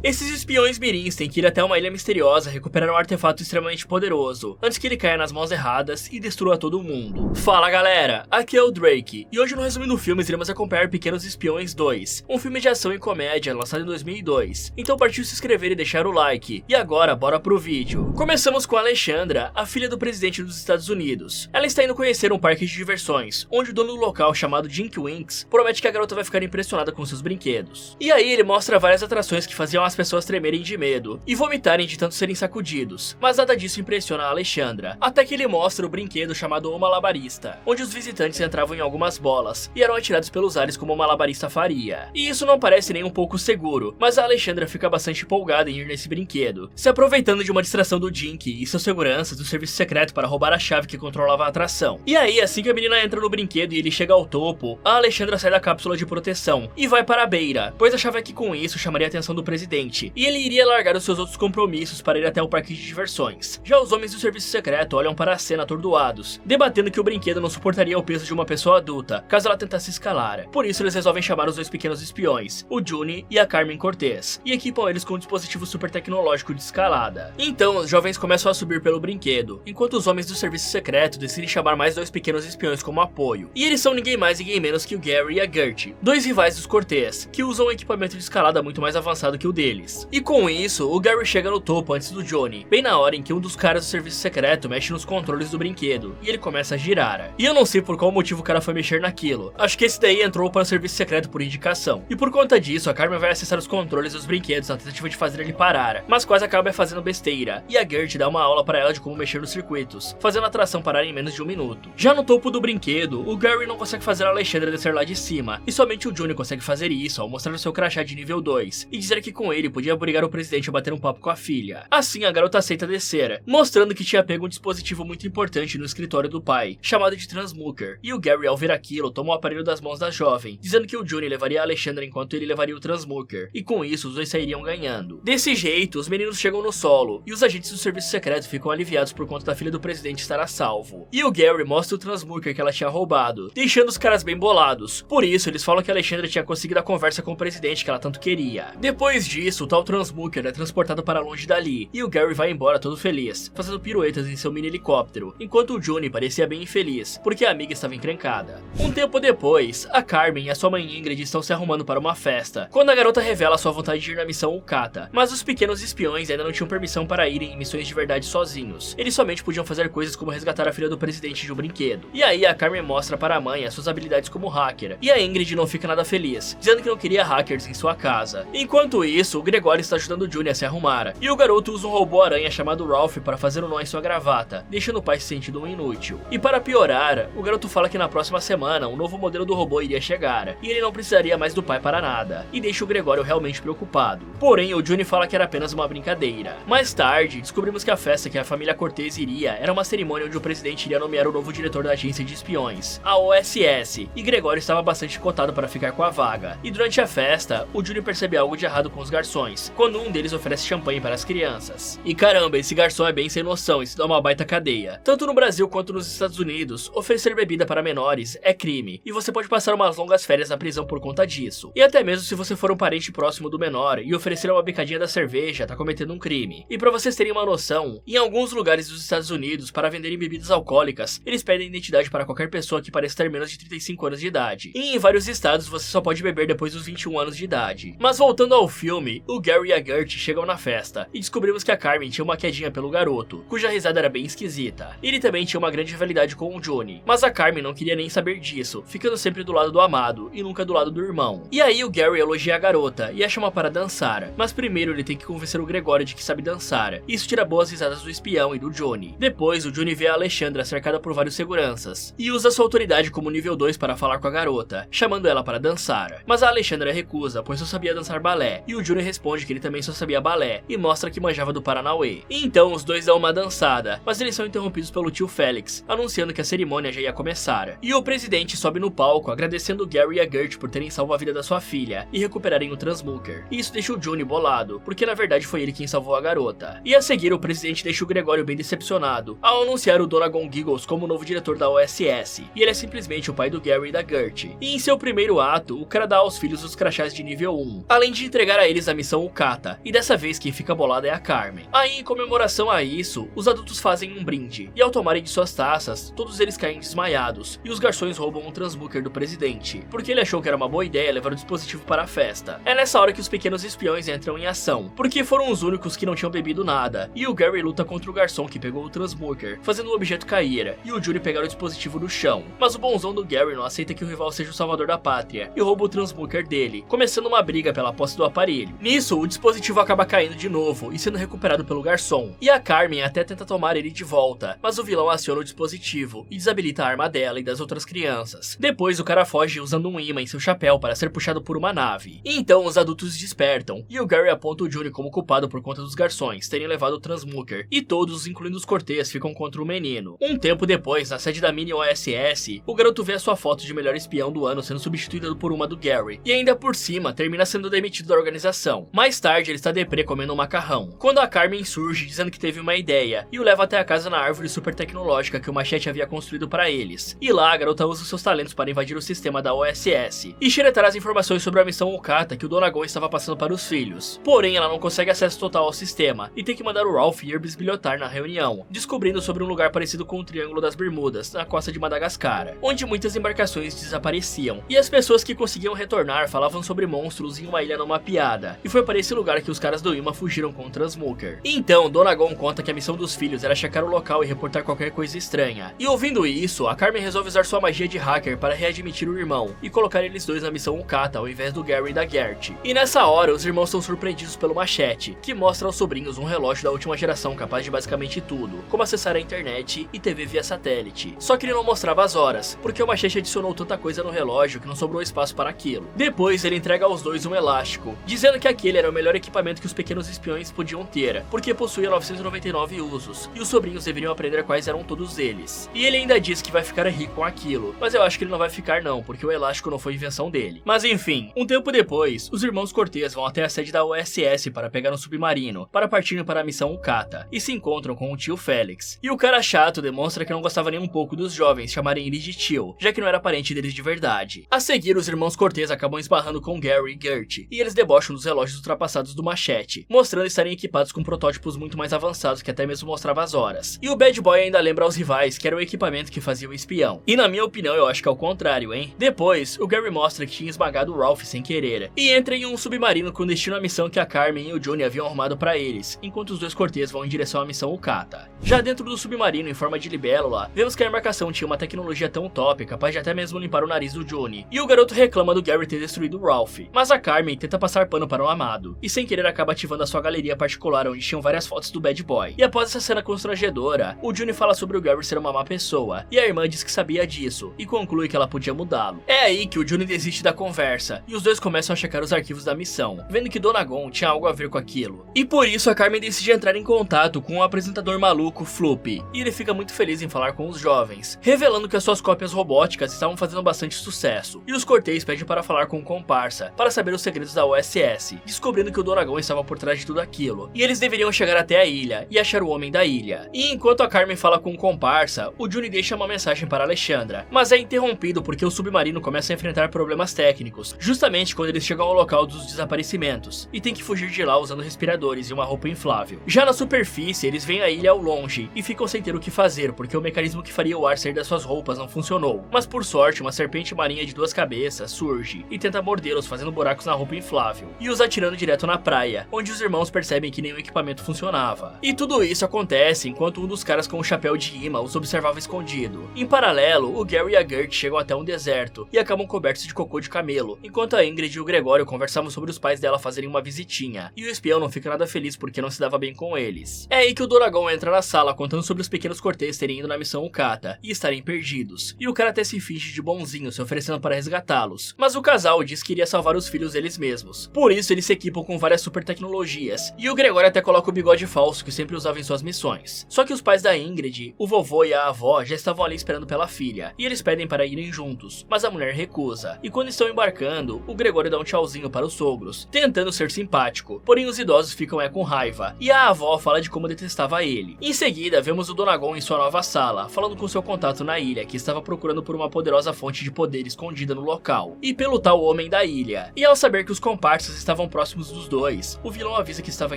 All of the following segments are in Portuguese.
Esses espiões mirins têm que ir até uma ilha misteriosa recuperar um artefato extremamente poderoso, antes que ele caia nas mãos erradas e destrua todo mundo. Fala galera, aqui é o Drake, e hoje no Resumindo Filmes iremos acompanhar Pequenos Espiões 2, um filme de ação e comédia lançado em 2002. Então partiu se inscrever e deixar o like, e agora bora pro vídeo. Começamos com a Alexandra, a filha do presidente dos Estados Unidos. Ela está indo conhecer um parque de diversões, onde o dono do local, chamado Jink Winks, promete que a garota vai ficar impressionada com seus brinquedos. E aí ele mostra várias atrações que faziam as pessoas tremerem de medo e vomitarem de tanto serem sacudidos, mas nada disso impressiona a Alexandra, até que ele mostra o brinquedo chamado O Malabarista, onde os visitantes entravam em algumas bolas e eram atirados pelos ares como o malabarista faria. E isso não parece nem um pouco seguro, mas a Alexandra fica bastante empolgada em ir nesse brinquedo, se aproveitando de uma distração do Jink e seus seguranças do serviço secreto para roubar a chave que controlava a atração. E aí, assim que a menina entra no brinquedo e ele chega ao topo, a Alexandra sai da cápsula de proteção e vai para a beira, pois achava que com isso chamaria a atenção do presidente, e ele iria largar os seus outros compromissos para ir até o parque de diversões. Já os homens do serviço secreto olham para a cena atordoados, debatendo que o brinquedo não suportaria o peso de uma pessoa adulta, caso ela tentasse escalar. Por isso eles resolvem chamar os dois pequenos espiões, o Juni e a Carmen Cortez, e equipam eles com um dispositivo super tecnológico de escalada. Então os jovens começam a subir pelo brinquedo, enquanto os homens do serviço secreto decidem chamar mais dois pequenos espiões como apoio. E eles são ninguém mais ninguém menos que o Gary e a Gertie, dois rivais dos Cortez, que usam um equipamento de escalada muito mais avançado que o deles. E com isso, o Gary chega no topo antes do Johnny, bem na hora em que um dos caras do serviço secreto mexe nos controles do brinquedo, e ele começa a girar. E eu não sei por qual motivo o cara foi mexer naquilo, acho que esse daí entrou para o serviço secreto por indicação. E por conta disso, a Carmen vai acessar os controles dos brinquedos na tentativa de fazer ele parar, mas quase acaba fazendo besteira, e a Gertie dá uma aula para ela de como mexer nos circuitos, fazendo a atração parar em menos de um minuto. Já no topo do brinquedo, o Gary não consegue fazer a Alexandra descer lá de cima, e somente o Johnny consegue fazer isso ao mostrar o seu crachá de nível 2, e dizer que com ele podia obrigar o presidente a bater um papo com a filha. Assim, a garota aceita descer, mostrando que tinha pego um dispositivo muito importante no escritório do pai, chamado de Transmooker, e o Gary, ao ver aquilo, toma o aparelho das mãos da jovem, dizendo que o Johnny levaria a Alexandra enquanto ele levaria o Transmooker, e com isso os dois sairiam ganhando. Desse jeito, os meninos chegam no solo, e os agentes do serviço secreto ficam aliviados por conta da filha do presidente estar a salvo. E o Gary mostra o Transmooker que ela tinha roubado, deixando os caras bem bolados. Por isso, eles falam que a Alexandra tinha conseguido a conversa com o presidente que ela tanto queria. Depois disso, o tal Transmooker é transportado para longe dali, e o Gary vai embora todo feliz, fazendo piruetas em seu mini helicóptero, enquanto o Johnny parecia bem infeliz, porque a amiga estava encrencada. Um tempo depois, a Carmen e a sua mãe Ingrid estão se arrumando para uma festa, quando a garota revela sua vontade de ir na missão Ukata, mas os pequenos espiões ainda não tinham permissão para irem em missões de verdade sozinhos. Eles somente podiam fazer coisas como resgatar a filha do presidente de um brinquedo. E aí a Carmen mostra para a mãe as suas habilidades como hacker, e a Ingrid não fica nada feliz, dizendo que não queria hackers em sua casa. Enquanto isso, o Gregório está ajudando o Johnny a se arrumar, e o garoto usa um robô aranha chamado Ralph para fazer um nó em sua gravata, deixando o pai se sentindo um inútil. E para piorar, o garoto fala que na próxima semana um novo modelo do robô iria chegar, e ele não precisaria mais do pai para nada, e deixa o Gregório realmente preocupado. Porém, o Johnny fala que era apenas uma brincadeira. Mais tarde, descobrimos que a festa que a família Cortez iria era uma cerimônia onde o presidente iria nomear o novo diretor da agência de espiões, a OSS, e Gregório estava bastante cotado para ficar com a vaga. E durante a festa, o Johnny percebe algo de errado com os garçons, quando um deles oferece champanhe para as crianças. E caramba, esse garçom é bem sem noção e se dá uma baita cadeia. Tanto no Brasil quanto nos Estados Unidos, oferecer bebida para menores é crime, e você pode passar umas longas férias na prisão por conta disso. E até mesmo se você for um parente próximo do menor e oferecer uma bicadinha da cerveja, tá cometendo um crime. E para vocês terem uma noção, em alguns lugares dos Estados Unidos, para venderem bebidas alcoólicas, eles pedem identidade para qualquer pessoa que pareça ter menos de 35 anos de idade. E em vários estados você só pode beber depois dos 21 anos de idade. Mas voltando ao filme, o Gary e a Gertie chegam na festa, e descobrimos que a Carmen tinha uma quedinha pelo garoto, cuja risada era bem esquisita. Ele também tinha uma grande rivalidade com o Johnny, mas a Carmen não queria nem saber disso, ficando sempre do lado do amado, e nunca do lado do irmão. E aí o Gary elogia a garota, e a chama para dançar, mas primeiro ele tem que convencer o Gregório de que sabe dançar. Isso tira boas risadas do espião e do Johnny. Depois, o Johnny vê a Alexandra cercada por vários seguranças, e usa sua autoridade como nível 2 para falar com a garota, chamando ela para dançar. Mas a Alexandra recusa, pois só sabia dançar balé, e o Johnny responde que ele também só sabia balé, e mostra que manjava do Paranauê. E então os dois dão uma dançada, mas eles são interrompidos pelo tio Félix, anunciando que a cerimônia já ia começar. E o presidente sobe no palco, agradecendo o Gary e a Gertie por terem salvo a vida da sua filha, e recuperarem o Transmooker. E isso deixa o Johnny bolado, porque na verdade foi ele quem salvou a garota. E a seguir, o presidente deixa o Gregório bem decepcionado, ao anunciar o Donagon Giggles como o novo diretor da OSS, e ele é simplesmente o pai do Gary e da Gertie. E em seu primeiro ato, o cara dá aos filhos os crachás de nível 1, além de entregar a eles a missão Ukata, e dessa vez quem fica bolada é a Carmen. Aí, em comemoração a isso, os adultos fazem um brinde, e ao tomarem de suas taças, todos eles caem desmaiados, e os garçons roubam um transbooker do presidente, porque ele achou que era uma boa ideia levar o dispositivo para a festa. É nessa hora que os pequenos espiões entram em ação, porque foram os únicos que não tinham bebido nada, e o Gary luta contra o garçom que pegou o transbooker, fazendo o objeto cair, e o Johnny pegar o dispositivo do chão. Mas o bonzão do Gary não aceita que o rival seja o salvador da pátria, e rouba o transbooker dele, começando uma briga pela posse do aparelho. Nisso, o dispositivo acaba caindo de novo, e sendo recuperado pelo garçom, e a Carmen até tenta tomar ele de volta, mas o vilão aciona o dispositivo, e desabilita a arma dela e das outras crianças. Depois o cara foge usando um imã em seu chapéu para ser puxado por uma nave. E então os adultos despertam, e o Gary aponta o Johnny como culpado por conta dos garçons terem levado o transmooker, e todos, incluindo os Cortez, ficam contra o menino. Um tempo depois, na sede da mini OSS, o garoto vê a sua foto de melhor espião do ano sendo substituída por uma do Gary, e ainda por cima termina sendo demitido da organização. Mais tarde ele está deprê comendo um macarrão, quando a Carmen surge dizendo que teve uma ideia, e o leva até a casa na árvore super tecnológica que o Machete havia construído para eles. E lá a garota usa seus talentos para invadir o sistema da OSS, e xeretar as informações sobre a missão Ukata que o Donagon estava passando para os filhos. Porém ela não consegue acesso total ao sistema, e tem que mandar o Ralph ir bisbilhotar na reunião, descobrindo sobre um lugar parecido com o Triângulo das Bermudas, na costa de Madagascar, onde muitas embarcações desapareciam, e as pessoas que conseguiam retornar falavam sobre monstros em uma ilha não mapeada, e foi para esse lugar que os caras do imã fugiram com o transmooker. Então Donagon conta que a missão dos filhos era checar o local e reportar qualquer coisa estranha, e ouvindo isso, a Carmen resolve usar sua magia de hacker para readmitir o irmão, e colocar eles dois na missão Ukata ao invés do Gary e da Gert. E nessa hora, os irmãos são surpreendidos pelo Machete, que mostra aos sobrinhos um relógio da última geração capaz de basicamente tudo, como acessar a internet e TV via satélite. Só que ele não mostrava as horas, porque o Machete adicionou tanta coisa no relógio que não sobrou espaço para aquilo. Depois ele entrega aos dois um elástico, dizendo que aquele era o melhor equipamento que os pequenos espiões podiam ter, porque possuía 999 usos, e os sobrinhos deveriam aprender quais eram todos eles. E ele ainda diz que vai ficar rico com aquilo, mas eu acho que ele não vai ficar não, porque o elástico não foi invenção dele. Mas enfim, um tempo depois, os irmãos Cortez vão até a sede da OSS para pegar um submarino, para partirem para a missão Ukata, e se encontram com o tio Félix. E o cara chato demonstra que não gostava nem um pouco dos jovens chamarem ele de tio, já que não era parente deles de verdade. A seguir, os irmãos Cortez acabam esbarrando com Gary e Gert, e eles debocham dos relógios ultrapassados do Machete, mostrando estarem equipados com protótipos muito mais avançados que até mesmo mostrava as horas. E o Bad Boy ainda lembra aos rivais que era o equipamento que fazia o espião. E na minha opinião, eu acho que é o contrário, hein? Depois, o Gary mostra que tinha esmagado o Ralph sem querer, e entra em um submarino com destino à missão que a Carmen e o Johnny haviam arrumado para eles, enquanto os dois Cortez vão em direção à missão Ukata. Já dentro do submarino, em forma de libélula, vemos que a embarcação tinha uma tecnologia tão top, capaz de até mesmo limpar o nariz do Johnny, e o garoto reclama do Gary ter destruído o Ralph, mas a Carmen tenta passar pano para o amado, e sem querer acaba ativando a sua galeria particular onde tinham várias fotos do Bad Boy. E após essa cena constrangedora, o Johnny fala sobre o Gary ser uma má pessoa, e a irmã diz que sabia disso, e conclui que ela podia mudá-lo. É aí que o Johnny desiste da conversa, e os dois começam a checar os arquivos da missão, vendo que Donagon tinha algo a ver com aquilo. E por isso a Carmen decide entrar em contato com o apresentador maluco Floop, e ele fica muito feliz em falar com os jovens, revelando que as suas cópias robóticas estavam fazendo bastante sucesso, e os Cortez pedem para falar com o comparsa, para saber os segredos da OSS, descobrindo que o Donagon estava por trás de tudo aquilo, e eles deveriam chegar até a ilha, e achar o homem da ilha. E enquanto a Carmen fala com o comparsa, o Johnny deixa uma mensagem para Alexandra, mas é interrompido porque o submarino começa a enfrentar problemas técnicos, justamente quando eles chegam ao local dos desaparecimentos, e tem que fugir de lá usando respiradores e uma roupa inflável. Já na superfície, eles veem a ilha ao longe, e ficam sem ter o que fazer, porque o mecanismo que faria o ar sair das suas roupas não funcionou. Mas por sorte, uma serpente marinha de 2 cabeças surge, e tenta mordê-los fazendo buracos na roupa inflável, e os atirando direto na praia, onde os irmãos percebem que nenhum equipamento funcionava. E tudo isso acontece enquanto um dos caras com o chapéu de imã os observava escondido. Em paralelo, o Gary e a Gert chegam até um deserto, e acabam cobertos de cocô de camelo, enquanto a Ingrid e o Gregório conversavam sobre os pais dela fazerem uma visitinha, e o espião não fica nada feliz porque não se dava bem com eles. É aí que o Donagon entra na sala contando sobre os pequenos Cortez terem ido na missão Ukata, e estarem perdidos, e o cara até se finge de bonzinho se oferecendo para resgatá-los, mas o casal diz que iria salvar os filhos deles mesmos. Por isso eles se equipam com várias super tecnologias, e o Gregório até coloca o bigode falso que sempre usava em suas missões. Só que os pais da Ingrid, o vovô e a avó já estavam ali esperando pela filha, e eles pedem para irem juntos, mas a mulher recusa. E quando estão embarcando, o Gregório dá um tchauzinho para os sogros, tentando ser simpático, porém os idosos ficam com raiva, e a avó fala de como detestava ele. Em seguida, vemos o Donagon em sua nova sala, falando com seu contato na ilha, que estava procurando por uma poderosa fonte de poder escondida no local, e pelo tal homem da ilha. E ao saber que os comparsas estavam estavam próximos dos dois, o vilão avisa que estava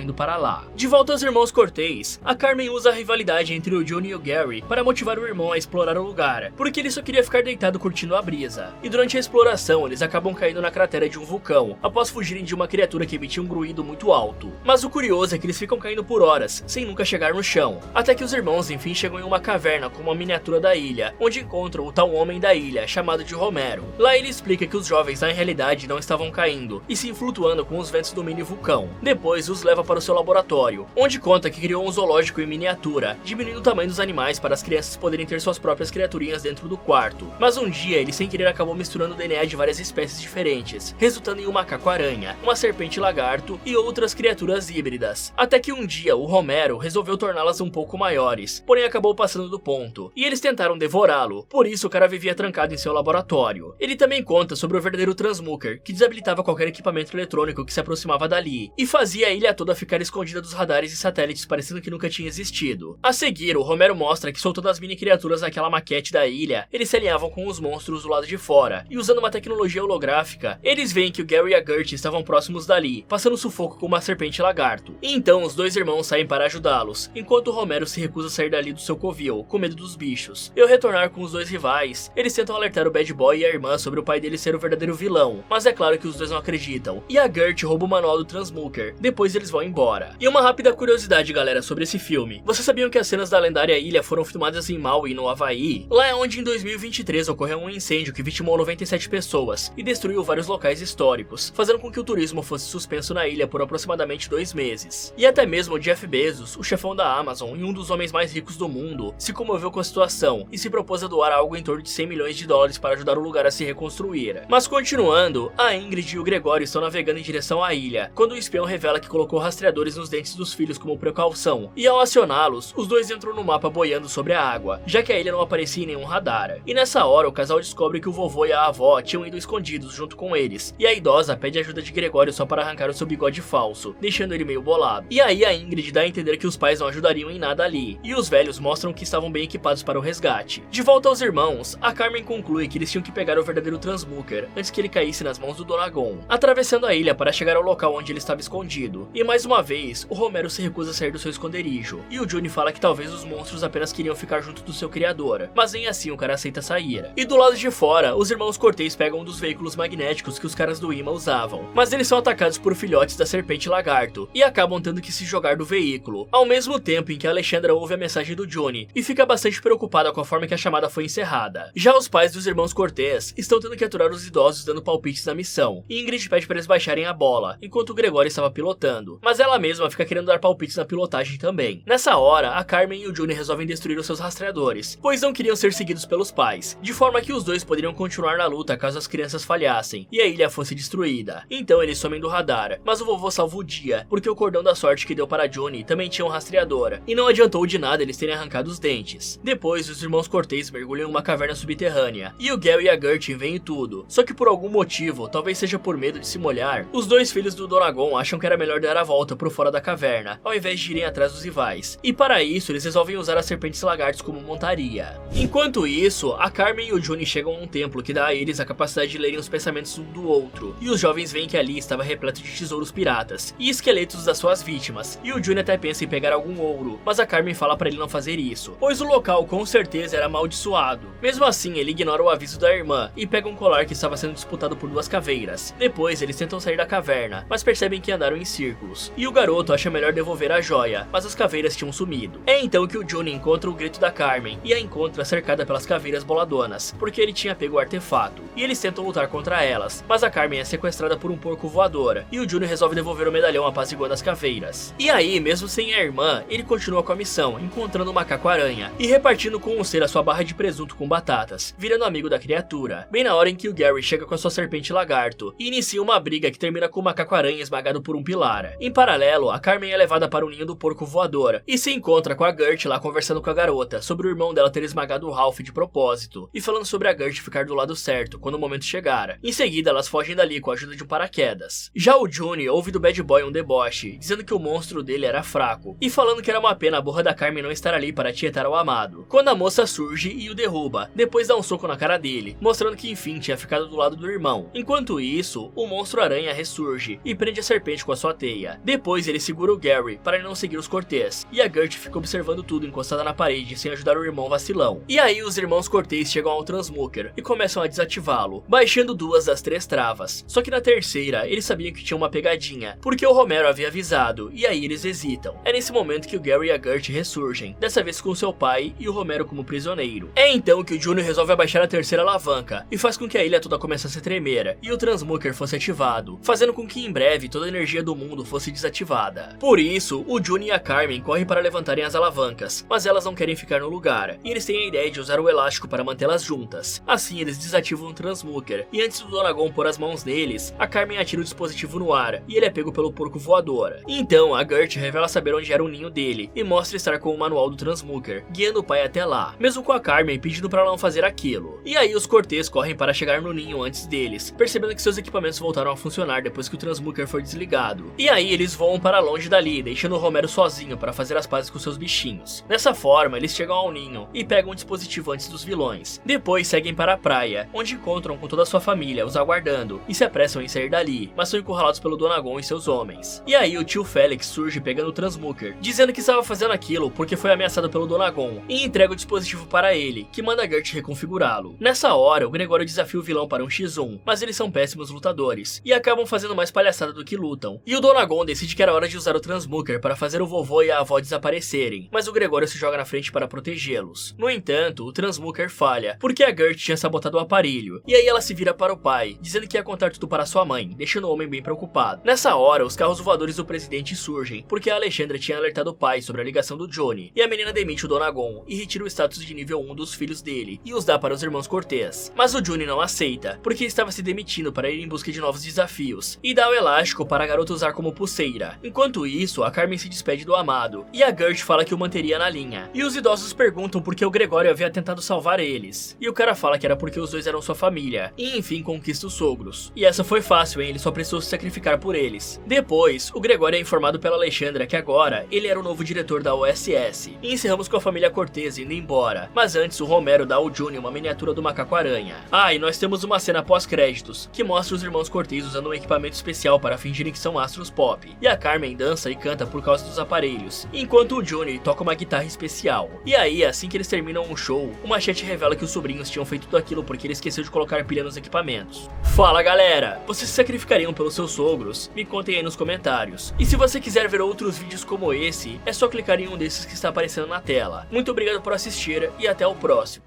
indo para lá. De volta aos irmãos Cortez, a Carmen usa a rivalidade entre o Johnny e o Gary para motivar o irmão a explorar o lugar, porque ele só queria ficar deitado curtindo a brisa. E durante a exploração, eles acabam caindo na cratera de um vulcão, após fugirem de uma criatura que emitia um grunhido muito alto. Mas o curioso é que eles ficam caindo por horas, sem nunca chegar no chão, até que os irmãos enfim chegam em uma caverna com uma miniatura da ilha, onde encontram o tal homem da ilha, chamado de Romero. Lá ele explica que os jovens na realidade não estavam caindo, e sim flutuando com os ventos do mini vulcão. Depois os leva para o seu laboratório, onde conta que criou um zoológico em miniatura, diminuindo o tamanho dos animais para as crianças poderem ter suas próprias criaturinhas dentro do quarto. Mas um dia ele sem querer acabou misturando o DNA de várias espécies diferentes, resultando em um macaco-aranha, uma serpente-lagarto e outras criaturas híbridas. Até que um dia o Romero resolveu torná-las um pouco maiores, porém acabou passando do ponto, e eles tentaram devorá-lo, por isso o cara vivia trancado em seu laboratório. Ele também conta sobre o verdadeiro Transmooker, que desabilitava qualquer equipamento eletrônico que se aproximava dali, e fazia a ilha toda ficar escondida dos radares e satélites, parecendo que nunca tinha existido. A seguir, o Romero mostra que soltando as mini criaturas naquela maquete da ilha, eles se alinhavam com os monstros do lado de fora, e usando uma tecnologia holográfica, eles veem que o Gary e a Gertie estavam próximos dali, passando sufoco com uma serpente lagarto. E então os dois irmãos saem para ajudá-los, enquanto o Romero se recusa a sair dali do seu covil, com medo dos bichos. E ao retornar com os dois rivais, eles tentam alertar o Bad Boy e a irmã sobre o pai dele ser o verdadeiro vilão, mas é claro que os dois não acreditam, e a Gertie rouba o manual do Transmooker. Depois eles vão embora. E uma rápida curiosidade, galera, sobre esse filme. Vocês sabiam que as cenas da lendária ilha foram filmadas em Maui, no Havaí? Lá é onde em 2023 ocorreu um incêndio que vitimou 97 pessoas e destruiu vários locais históricos, fazendo com que o turismo fosse suspenso na ilha por aproximadamente 2 meses. E até mesmo Jeff Bezos, o chefão da Amazon e um dos homens mais ricos do mundo, se comoveu com a situação e se propôs a doar algo em torno de 100 milhões de dólares para ajudar o lugar a se reconstruir. Mas continuando, a Ingrid e o Gregório estão navegando em direção à ilha, quando o espião revela que colocou rastreadores nos dentes dos filhos como precaução, e ao acioná-los, os dois entram no mapa boiando sobre a água, já que a ilha não aparecia em nenhum radar. E nessa hora, o casal descobre que o vovô e a avó tinham ido escondidos junto com eles, e a idosa pede ajuda de Gregório só para arrancar o seu bigode falso, deixando ele meio bolado. E aí a Ingrid dá a entender que os pais não ajudariam em nada ali, e os velhos mostram que estavam bem equipados para o resgate. De volta aos irmãos, a Carmen conclui que eles tinham que pegar o verdadeiro Transmooker antes que ele caísse nas mãos do Donagon, atravessando a ilha para chegar ao local onde ele estava escondido. E mais uma vez, o Romero se recusa a sair do seu esconderijo, e o Johnny fala que talvez os monstros apenas queriam ficar junto do seu criador, mas nem assim o cara aceita sair. E do lado de fora, os irmãos Cortez pegam um dos veículos magnéticos que os caras do imã usavam, mas eles são atacados por filhotes da serpente lagarto, e acabam tendo que se jogar do veículo, ao mesmo tempo em que a Alexandra ouve a mensagem do Johnny, e fica bastante preocupada com a forma que a chamada foi encerrada. Já os pais dos irmãos Cortez estão tendo que aturar os idosos dando palpites na missão, e Ingrid pede para eles baixarem a bola, enquanto o Gregório estava pilotando, mas ela mesma fica querendo dar palpites na pilotagem também. Nessa hora, a Carmen e o Johnny resolvem destruir os seus rastreadores, pois não queriam ser seguidos pelos pais, de forma que os dois poderiam continuar na luta caso as crianças falhassem e a ilha fosse destruída. Então eles somem do radar, mas o vovô salva o dia, porque o cordão da sorte que deu para Johnny também tinha um rastreador, e não adiantou de nada eles terem arrancado os dentes. Depois, os irmãos Cortez mergulham em uma caverna subterrânea, e o Gary e a Gertie veem tudo, só que por algum motivo, talvez seja por medo de se molhar, os dois filhos do Donagon acham que era melhor dar a volta por fora da caverna, ao invés de irem atrás dos rivais, e para isso eles resolvem usar as serpentes lagartos como montaria. Enquanto isso, a Carmen e o Johnny chegam a um templo que dá a eles a capacidade de lerem os pensamentos um do outro, e os jovens veem que ali estava repleto de tesouros piratas e esqueletos das suas vítimas, e o Johnny até pensa em pegar algum ouro, mas a Carmen fala para ele não fazer isso, pois o local com certeza era amaldiçoado. Mesmo assim, ele ignora o aviso da irmã e pega um colar que estava sendo disputado por 2 caveiras. Depois, eles tentam sair da caverna, mas percebem que andaram em círculos, e o garoto acha melhor devolver a joia, mas as caveiras tinham sumido. É então que o Johnny encontra o grito da Carmen, e a encontra cercada pelas caveiras boladonas, porque ele tinha pego o artefato, e eles tentam lutar contra elas, mas a Carmen é sequestrada por um porco voador, e o Johnny resolve devolver o medalhão apaziguando as caveiras. E aí, mesmo sem a irmã, ele continua com a missão, encontrando o macaco-aranha, e repartindo com o ser a sua barra de presunto com batatas, virando amigo da criatura, bem na hora em que o Gary chega com a sua serpente lagarto, e inicia uma briga que termina com o macaco-aranha esmagado por um pilar. Em paralelo, a Carmen é levada para o ninho do porco voador, e se encontra com a Gertie lá conversando com a garota, sobre o irmão dela ter esmagado o Ralph de propósito, e falando sobre a Gertie ficar do lado certo, quando o momento chegar. Em seguida, elas fogem dali com a ajuda de um paraquedas. Já o Johnny ouve do Bad Boy um deboche, dizendo que o monstro dele era fraco, e falando que era uma pena a burra da Carmen não estar ali para tietar ao amado, quando a moça surge e o derruba, depois dá um soco na cara dele, mostrando que enfim tinha ficado do lado do irmão. Enquanto isso, o monstro aranha ressurge surge e prende a serpente com a sua teia. Depois ele segura o Gary para não seguir os Cortez, e a Gertie fica observando tudo encostada na parede sem ajudar o irmão vacilão. E aí os irmãos Cortez chegam ao Transmooker e começam a desativá-lo, baixando 2 das 3 travas. Só que na terceira eles sabiam que tinha uma pegadinha, porque o Romero havia avisado, e aí eles hesitam. É nesse momento que o Gary e a Gertie ressurgem, dessa vez com seu pai e o Romero como prisioneiro. É então que o Junior resolve abaixar a terceira alavanca e faz com que a ilha toda comece a tremer e o Transmooker fosse ativado, fazendo com que em breve toda a energia do mundo fosse desativada. Por isso, o Junior e a Carmen correm para levantarem as alavancas, mas elas não querem ficar no lugar, e eles têm a ideia de usar o elástico para mantê-las juntas. Assim, eles desativam o Transmooker, e antes do Donagon pôr as mãos neles, a Carmen atira o dispositivo no ar, e ele é pego pelo porco voador. Então, a Gertie revela saber onde era o ninho dele, e mostra estar com o manual do Transmooker, guiando o pai até lá, mesmo com a Carmen pedindo para não fazer aquilo. E aí os Cortez correm para chegar no ninho antes deles, percebendo que seus equipamentos voltaram a funcionar depois que o Transmooker foi desligado. E aí eles voam para longe dali, deixando o Romero sozinho para fazer as pazes com seus bichinhos. Dessa forma, eles chegam ao ninho e pegam o dispositivo antes dos vilões. Depois seguem para a praia, onde encontram com toda a sua família, os aguardando, e se apressam em sair dali, mas são encurralados pelo Donagon e seus homens. E aí o tio Félix surge pegando o Transmooker, dizendo que estava fazendo aquilo porque foi ameaçado pelo Donagon, e entrega o dispositivo para ele, que manda a Gertie reconfigurá-lo. Nessa hora, o Gregório desafia o vilão para um x1, mas eles são péssimos lutadores, e acabam fazendo mais palhaçada do que lutam. E o Donagon decide que era hora de usar o Transmooker para fazer o vovô e a avó desaparecerem, mas o Gregório se joga na frente para protegê-los. No entanto, o Transmooker falha, porque a Gertie tinha sabotado o aparelho, e aí ela se vira para o pai, dizendo que ia contar tudo para sua mãe, deixando o homem bem preocupado. Nessa hora, os carros voadores do presidente surgem, porque a Alexandra tinha alertado o pai sobre a ligação do Johnny, e a menina demite o Donagon e retira o status de nível 1 dos filhos dele, e os dá para os irmãos Cortez. Mas o Johnny não aceita, porque estava se demitindo para ir em busca de novos desafios, e dá o elástico para a garota usar como pulseira. Enquanto isso, a Carmen se despede do amado, e a Gertie fala que o manteria na linha. E os idosos perguntam por que o Gregório havia tentado salvar eles, e o cara fala que era porque os dois eram sua família, e enfim conquista os sogros. E essa foi fácil, hein? Ele só precisou se sacrificar por eles. Depois, o Gregório é informado pela Alexandra que agora ele era o novo diretor da OSS, e encerramos com a família Cortez indo embora. Mas antes, o Romero dá ao Junior uma miniatura do macaco-aranha. Ah, e nós temos uma cena pós-créditos, que mostra os irmãos Cortez usando um equipamento especial para fingirem que são astros pop. E a Carmen dança e canta por causa dos aparelhos, enquanto o Junior toca uma guitarra especial. E aí, assim que eles terminam um show, o Machete revela que os sobrinhos tinham feito tudo aquilo porque ele esqueceu de colocar pilha nos equipamentos. Fala galera, vocês se sacrificariam pelos seus sogros? Me contem aí nos comentários. E se você quiser ver outros vídeos como esse, é só clicar em um desses que está aparecendo na tela. Muito obrigado por assistir e até o próximo.